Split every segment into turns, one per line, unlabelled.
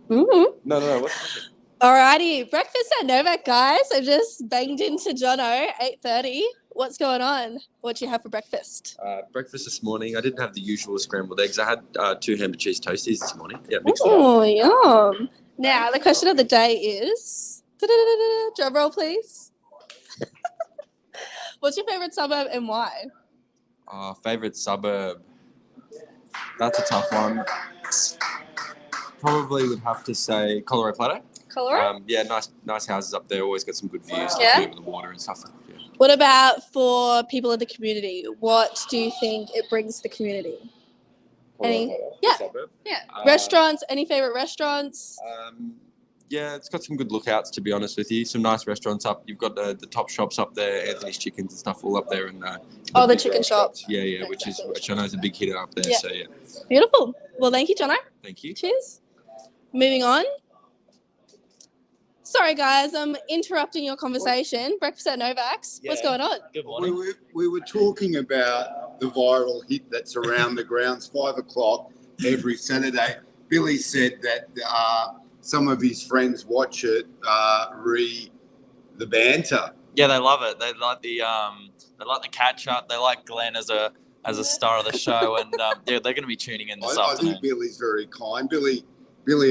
Mm-hmm.
No. What's the question?
Alrighty, breakfast at Novak, guys. I just banged into Jono, 8:30. What's going on? What do you have for breakfast?
Breakfast this morning. I didn't have the usual scrambled eggs. I had 2 ham and cheese toasties this morning. Yeah, mixed it up.
Oh, yum. Now, the question of the day is... Drum roll, please. What's your favourite suburb and why?
Favorite suburb. That's a tough one. Probably would have to say Colorado Plateau.
Colorado?
Yeah, nice houses up there. Always got some good views
Yeah.
looking over the water and stuff. Yeah.
What about for people in the community? What do you think it brings to the community?
Suburb.
Yeah. Restaurants? Any favourite restaurants?
Yeah, it's got some good lookouts, to be honest with you. Some nice restaurants up. You've got the top shops up there, Anthony's Chickens and stuff all up there. And
the chicken shop.
Yeah, which I know is a big hit up there. Yeah. So, yeah.
Beautiful. Well, thank you, Jono.
Thank you.
Cheers. Moving on. Sorry, guys, I'm interrupting your conversation. Breakfast at Novaks. Yeah. What's going on?
Good morning. We were talking about the viral hit that's around the grounds, 5 o'clock every Saturday. Billy said that some of his friends watch it, the banter.
Yeah, they love it. They like the catch up. They like Glenn as a star of the show, and they're going to be tuning in this afternoon.
I think Billy's very kind. Billy,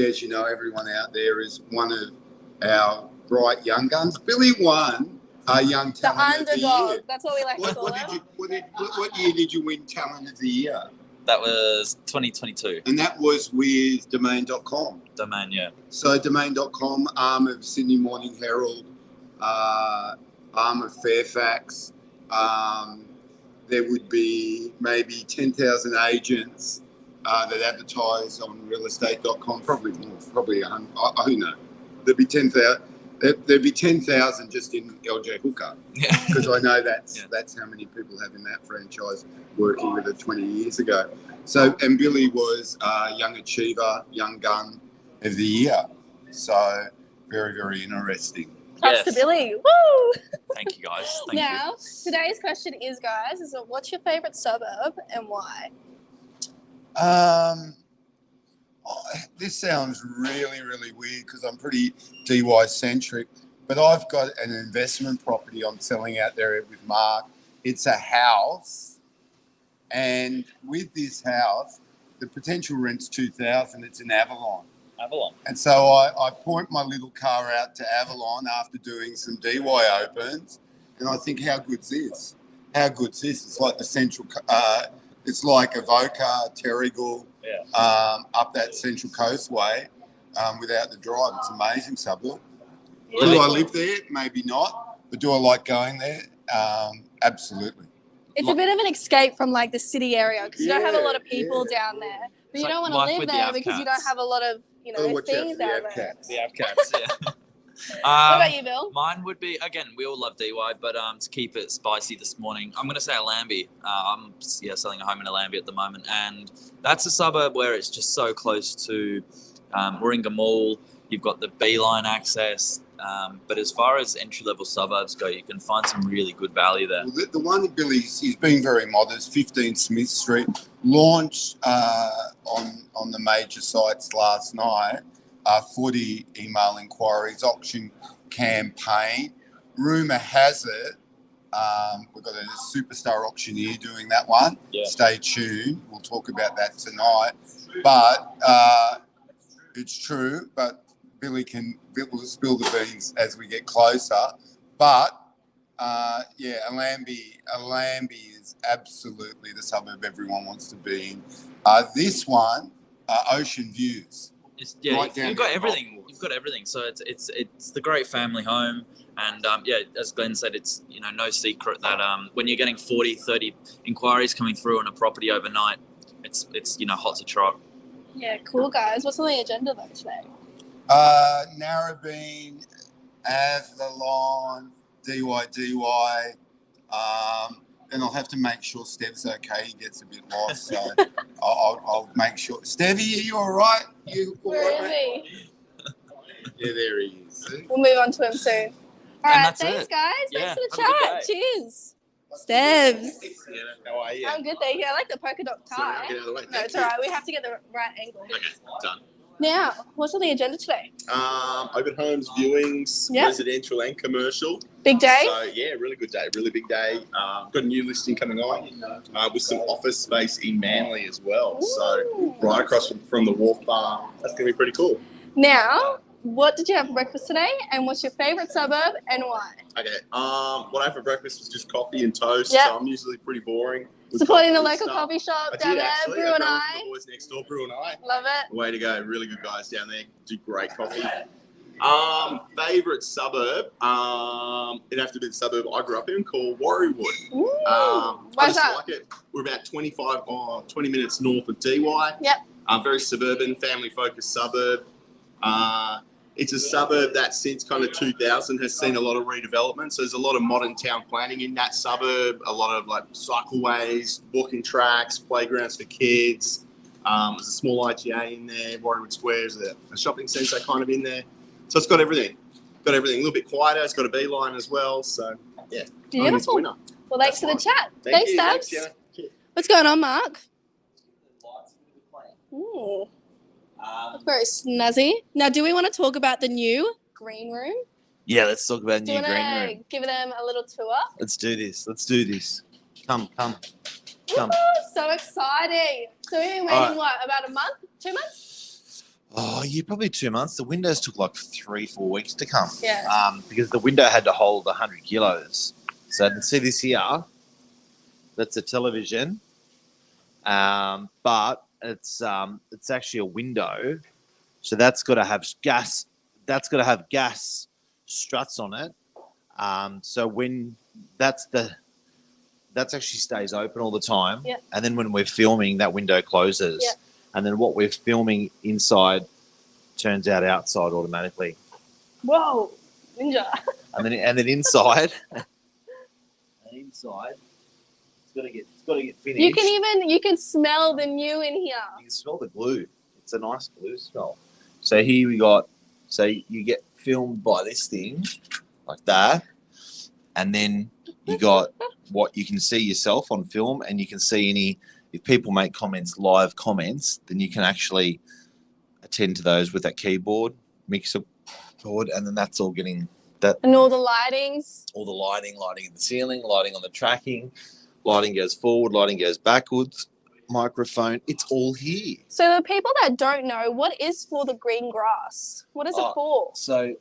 as you know, everyone out there is one of our bright young guns. Billy won Young Talent
of the Year. That's what we like to call it.
What year did you win Talent of the Year?
That was 2022.
And that was with Domain.com.
Domain, yeah.
So Domain.com, arm of Sydney Morning Herald, arm of Fairfax. There would be maybe 10,000 agents that advertise on realestate.com, probably more, probably 100, who knows. There'd be 10,000 just in LJ Hooker, because I know that's how many people have in that franchise working with it 20 years ago. So, and Billy was Young Achiever, Young Gun of the Year. So, very, very interesting.
Props to Billy. Woo!
Thank you, guys.
Now, today's question is, guys, what's your favourite suburb and why?
This sounds really, really weird because I'm pretty DY centric, but I've got an investment property I'm selling out there with Mark. It's a house, and with this house, the potential rent's $2,000. It's in Avalon. And so I point my little car out to Avalon after doing some DY opens, and I think, how good's this? It's like the central. It's like Avoca, Terrigal, up that Central Coastway without the drive. It's an amazing suburb. Yeah. Do I live there? Maybe not. But do I like going there? Absolutely.
It's a bit of an escape from like the city area because you don't have a lot of people down there. But you don't want to live there because you don't have a lot of things out there.
The AVCATs, yeah.
What about you, Bill?
Mine would be, again, we all love DY, but to keep it spicy this morning, I'm going to say Allambie. I'm selling a home in Allambie at the moment, and that's a suburb where it's just so close to Warringah Mall. You've got the Beeline access, but as far as entry-level suburbs go, you can find some really good value there.
Well, the one that he's being very modest, 15 Smith Street, launched on the major sites last night. 40 email inquiries, auction campaign. Rumour has it, we've got a superstar auctioneer doing that one. Yeah. Stay tuned. We'll talk about that tonight. But it's true, but Bill will spill the beans as we get closer. But, Allambie is absolutely the suburb everyone wants to be in. This one, Ocean Views.
You've got everything. You've got everything. So it's the great family home, and as Glenn said, it's no secret that when you're getting 40, 30 inquiries coming through on a property overnight, it's hot to trot.
Yeah, cool guys. What's on the agenda though today?
Narrabeen, Avalon, DY. Then I'll have to make sure Stev's okay. He gets a bit lost, so I'll make sure. Stevie, are you all right?
Where is he?
Yeah, there he is.
We'll move on to him soon. All right, thanks, guys. Thanks for the chat. Cheers. Stevs.
How are you?
I'm good, thank you. I like the polka dot tie.
Sorry, get out of the way.
No, it's all right. We have to get the right angle.
Okay, done.
Now, what's on the agenda today?
Open homes, viewings, residential and commercial.
Big day?
So, yeah, really good day, really big day. Got a new listing coming on with some office space in Manly as well. Ooh. So, right across from the Wharf Bar. That's going to be pretty cool.
Now, what did you have for breakfast today? And what's your favourite suburb and why?
Okay. What I had for breakfast was just coffee and toast.
Yep.
So, I'm usually pretty boring.
Supporting the local coffee shop down there, Brew and I.
The boys next door, Brew and I.
Love it.
Way to go. Really good guys down there. Do great coffee. Favourite suburb? It'd have to be the suburb I grew up in called Warriewood. I just like it. We're about 20 minutes north of DY.
Yep.
Very suburban, family-focused suburb. It's a suburb that since kind of 2000 has seen a lot of redevelopment. So there's a lot of modern town planning in that suburb, a lot of like cycleways, walking tracks, playgrounds for kids. There's a small IGA in there, Warriewood Square, there's a shopping centre kind of in there. So it's got everything. A little bit quieter, it's got a beeline as well. So yeah.
Beautiful. Well, thanks for the chat. Thanks, Stabs. What's going on, Mark? Ooh. That's very snazzy. Now, do we want to talk about the new green room?
Yeah, let's talk about the new green room.
Give them a little tour?
Let's do this. Come.
Ooh, so exciting. So we've been waiting, about a month? 2 months?
Oh, yeah, probably 2 months. The windows took like 3-4 weeks to come.
Yeah.
Because the window had to hold 100 kilos. So you can see this here. That's a television. But it's actually a window, so that's got to have gas. That's got to have gas struts on it. So when that actually stays open all the time.
Yeah.
And then when we're filming, that window closes.
Yeah. And
then what we're filming inside turns out outside automatically.
Whoa, ninja!
And then inside, it's got to get finished.
You can smell the new in here.
You can smell the glue. It's a nice glue smell. So here you get filmed by this thing like that, and then you got what you can see yourself on film, and you can see if people make live comments, then you can actually attend to those with that keyboard, mixer board, and then that's all getting that.
And all the lightings.
All the lighting in the ceiling, lighting on the tracking. Lighting goes forward, lighting goes backwards, microphone, it's all here.
So the people that don't know, what is for the green grass? What is it for?
So,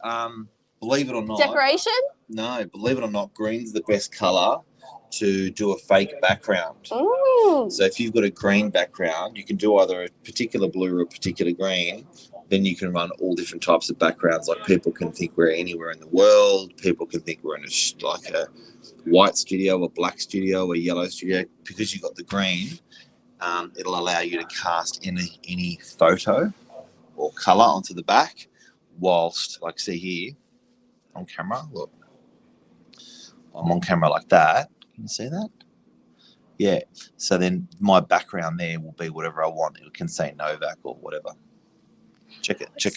believe it or not.
Decoration?
No, believe it or not, green's the best colour to do a fake background.
Ooh.
So if you've got a green background, you can do either a particular blue or a particular green. Then you can run all different types of backgrounds. Like people can think we're anywhere in the world. People can think we're in a white studio, a black studio, a yellow studio. Because you've got the green, it'll allow you to cast any photo or colour onto the back. Whilst, like, see here on camera, look, I'm on camera like that. Can you see that? Yeah. So then my background there will be whatever I want. It can say Novak or whatever. Check it. Check.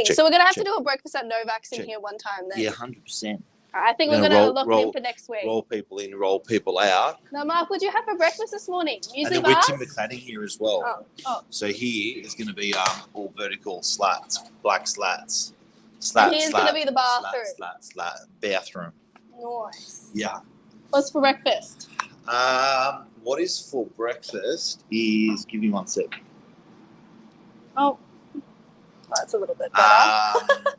So we're going to have to do a breakfast at Novaks in here one time then.
Yeah, 100%.
I think we're going to lock in for next week.
Roll people in, roll people out.
Now, Mark, what did you have for breakfast this morning?
And then we're timber cladding here as well.
Oh.
So here is going to be all vertical slats, black slats.
And here's going to be the bathroom.
Bathroom.
Nice.
Yeah.
What's for breakfast?
What is for breakfast is, give me 1 sec.
Oh, that's a little bit better.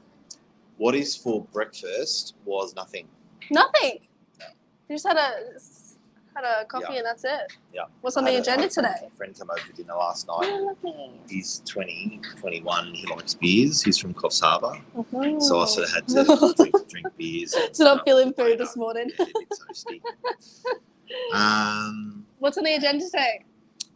What is for breakfast was nothing.
Nothing? No. You just had a coffee and that's it?
Yeah.
What's on the agenda today?
A friend came over for dinner last night.
Oh, lovely.
He's 20, 21. He likes beers. He's from Coffs Harbour.
Mm-hmm.
So I sort of had to drink beers.
So not feeling food this morning.
Yeah, a bit toasty.
What's on the agenda today?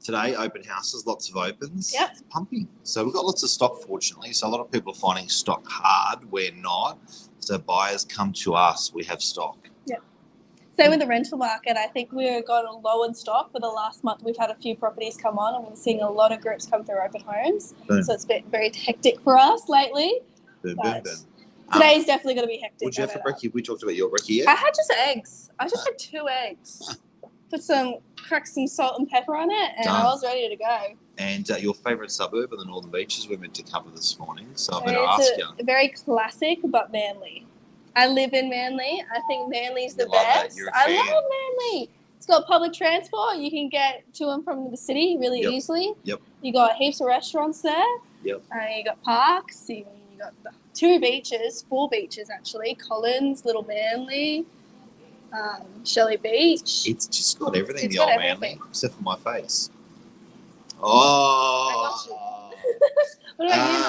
Today, open houses, lots of opens.
Yep.
It's pumping. So we've got lots of stock, fortunately. So a lot of people are finding stock hard. We're not. So buyers come to us. We have stock.
Yeah. Same with the rental market. I think we're going low in stock. For the last month, we've had a few properties come on, and we're seeing a lot of groups come through open homes.
Boom.
So it's been very hectic for us lately.
Boom.
Today's definitely going to be hectic.
What did you have for brekkie? We talked about your brekkie yet?
I had just eggs. I just had 2 eggs. Cracked some salt and pepper on it, and I was ready to go.
And your favourite suburb of the Northern Beaches we're meant to cover this morning, so I better ask you.
Very classic, but Manly. I live in Manly. I think Manly's the
You love it.
best.
You're a
I
fan.
love Manly. It's got public transport. You can get to and from the city really
Yep.
easily.
Yep.
You got heaps of restaurants there.
Yep.
You got parks. You got 4 beaches actually. Collins, Little Manly, Shelley Beach.
It's just got everything,
It's
the
got
old
everything.
Manly, except for my face.
I What about you,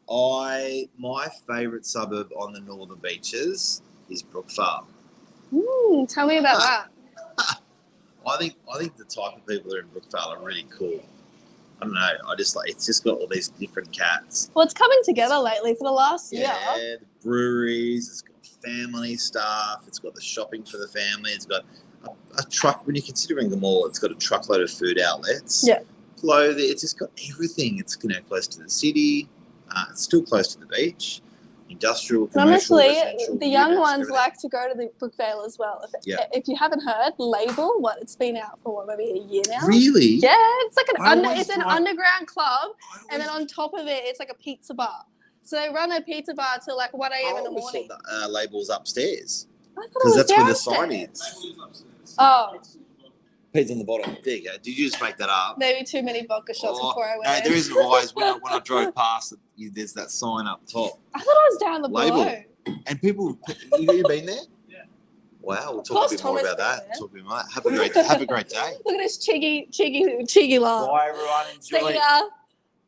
Mark?
My favourite suburb on the Northern Beaches is Brook Farm.
Tell me about that.
I think the type of people that are in Brook Farm are really cool. I don't know. I just like it's just got all these different cats.
Well, it's coming together lately for the last year.
Yeah, the breweries. It's got family stuff. It's got the shopping for the family. It's got a truck. When you're considering them all, it's got a truckload of food outlets.
Yeah.
Clothing. It's just got everything. It's close to the city. It's still close to the beach. Industrial, commercial,
Honestly,
residential,
the young
units,
ones
everything.
like to go to the Brookvale as well. If you haven't heard, Label, it's been out for maybe a year now.
Really?
Yeah, it's like
I
it's an
always
underground club, and then on top of it, it's like a pizza bar. So they run a pizza bar till like 1 a.m. in the morning.
I thought the label's upstairs
I thought it
because
was
that's where the
downstairs.
sign is.
Oh,
Pizza on the bottom. There you go. Did you just make that up?
maybe too many vodka shots before I went
No,
in.
there isn't always. When I drove past, there's that sign up top.
I thought I was down the
Label.
below.
And people, you been there? Yeah. Wow, we'll talk a
course
bit more
Thomas
about that.
been there.
Talk a bit more. Have a great day. Have a great day.
Look at this cheeky laugh.
Bye, everyone. Enjoy.
See ya.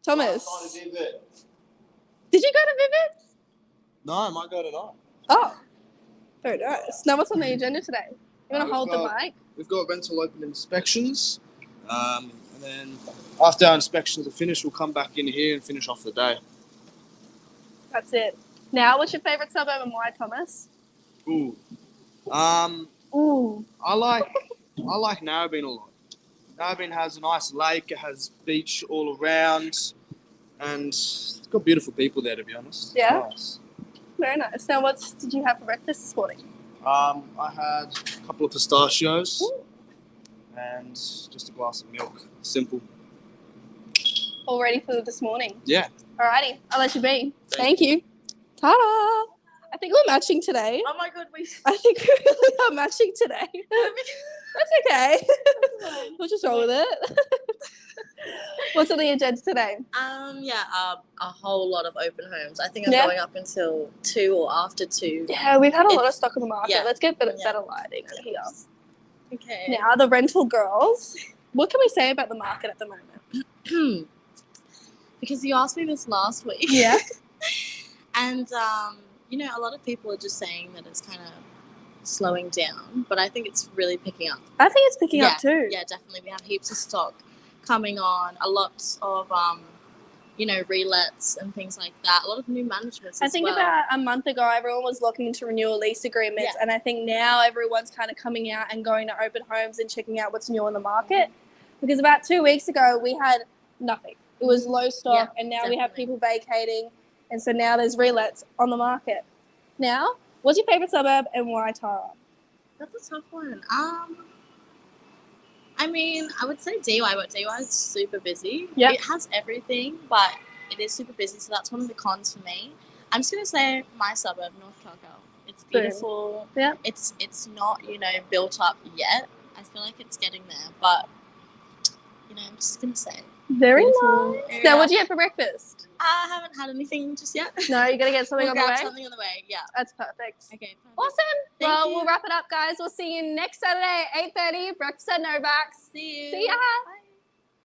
Thomas. Did you go to Vivid?
No, I might go tonight.
Oh, very nice. Now, what's on the agenda today? You want to hold the mic?
We've got rental open inspections, and then after our inspections are finished, we'll come back in here and finish off the day.
That's it. Now, what's your favourite suburb and why, Thomas?
Ooh,
Ooh.
I like Narrabeen a lot. Narrabeen has a nice lake. It has beach all around, and it's got beautiful people there. To be honest,
Yeah?
It's nice.
Very nice. Now, what did you have for breakfast this morning?
I had a couple of pistachios
Ooh.
and just a glass of milk. Simple.
All ready for this morning?
Yeah.
Alrighty, I'll let you be. Thank you. Ta-da! I think we're matching today.
Oh my god,
I think we really are matching today. That's okay. We'll just roll with it. What's on the agenda today?
a whole lot of open homes. I think I'm
Yeah.
going up until 2 or after 2.
Yeah, we've had a lot of
It's-
stock on the market.
yeah.
Let's get better
Yeah.
lighting in here.
Okay.
Now, the rental girls. What can we say about the market at the moment?
Because you asked me this last week.
Yeah.
And a lot of people are just saying that it's kind of slowing down, but I think it's really picking up.
I think it's picking up too.
Yeah, definitely. We have heaps of stock coming on, a lot of relets and things like that. A lot of new managements
I
as
think
well.
about a month ago, everyone was looking to renew lease agreements,
Yeah.
and I think now everyone's kind of coming out and going to open homes and checking out what's new on the market. Because about 2 weeks ago, we had nothing. It was low stock, and now we have
definitely.
people vacating, and so now there's relets on the market. Now, what's your favorite suburb and why, Tara?
That's a tough one. I would say DY, but DY is super busy.
Yep.
It has everything, but it is super busy, so that's one of the cons for me. I'm just gonna say my suburb, North Coco. It's
Boom.
beautiful.
Yep.
It's not, built up yet. I feel like it's getting there, but I'm just gonna say.
Very
Beautiful
nice.
area.
Now, what do you have for breakfast?
I haven't had anything just yet.
No, you're going to get something
We'll
on the
grab
way?
something on the way, yeah.
That's perfect.
Okay. Perfect.
Awesome.
Thank
Well,
you.
we'll wrap it up, guys. We'll see you next Saturday at 8:30. Breakfast at Novaks.
See you.
See ya.
Bye.